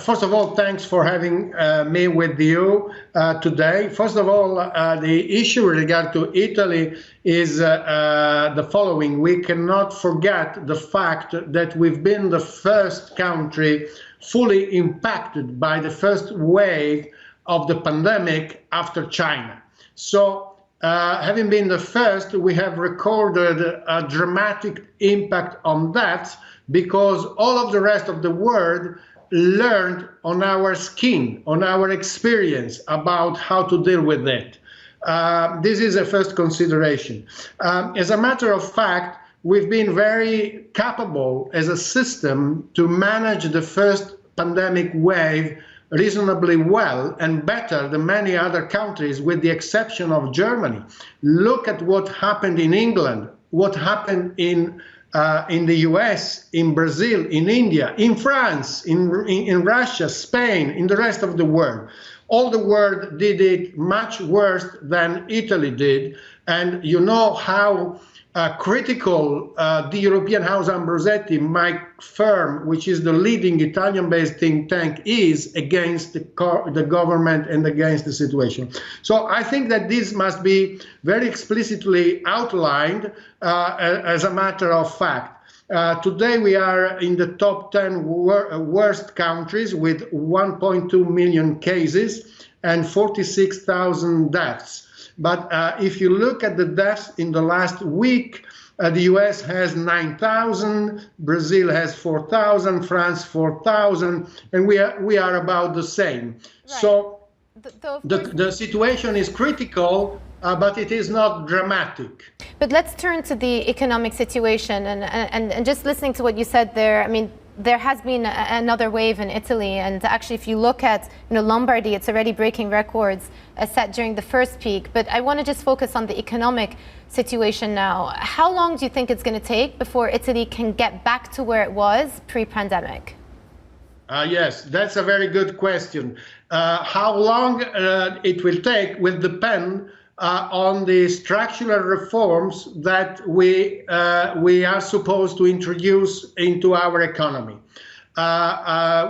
First of all, thanks for having me with you today. First of all, the issue with regard to Italy is the following. We cannot forget the fact that we've been the first country fully impacted by the first wave of the pandemic after China. So, having been the first, we have recorded a dramatic impact on that because all of the rest of the world learned on our skin, on our experience about how to deal with it. This is a first consideration. As a matter of fact, we've been very capable as a system to manage the first pandemic wave reasonably well and better than many other countries, with the exception of Germany. Look at what happened in England, what happened in the US, in Brazil, in India, in France, in Russia, Spain, in the rest of the world. All the world did it much worse than Italy did. And you know how critical the European House Ambrosetti, my firm, which is the leading Italian-based think tank, is against the government and against the situation. So I think that this must be very explicitly outlined as a matter of fact. Today we are in the top 10 worst countries with 1.2 million cases and 46,000 deaths. But if you look at the deaths in the last week, the US has 9,000, Brazil has 4,000, France 4,000, and we are about the same. Right. So the situation is critical, but it is not dramatic. But let's turn to the economic situation, and just listening to what you said there, I mean, there has been another wave in Italy, and actually if you look at Lombardy, it's already breaking records set during the first peak. But I want to just focus on the economic situation now. How long do you think it's going to take before Italy can get back to where it was pre-pandemic? Yes, that's a very good question. How long it will take will depend on the structural reforms that we are supposed to introduce into our economy.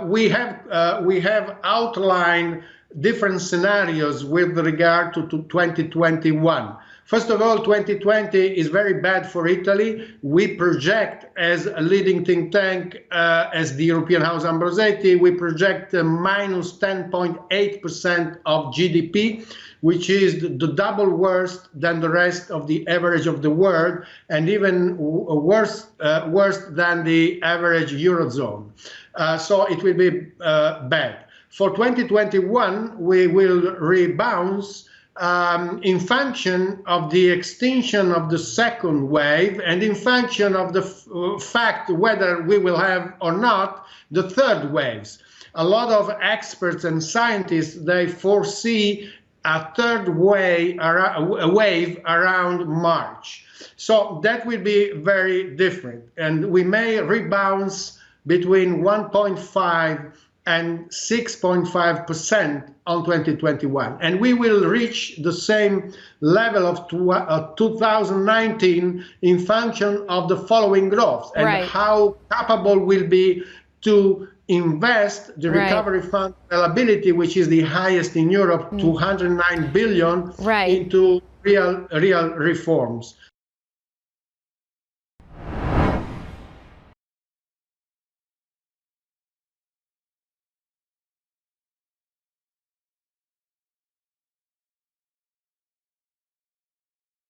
We have outlined different scenarios with regard to 2021. First of all, 2020 is very bad for Italy. We project, as a leading think tank, as the European House Ambrosetti, we project minus 10.8% of GDP, which is the double worse than the rest of the average of the world, and even worse than the average Eurozone. So it will be bad. For 2021, we will rebound in function of the extinction of the second wave and in function of the fact whether we will have or not the third waves. A lot of experts and scientists, they foresee a third wave around March. So that will be very different. And we may rebound between 1.5 and 6.5% on 2021. And we will reach the same level of 2019 in function of the following growth and how capable we'll be to invest the recovery fund availability, which is the highest in Europe, 209 billion, into real reforms.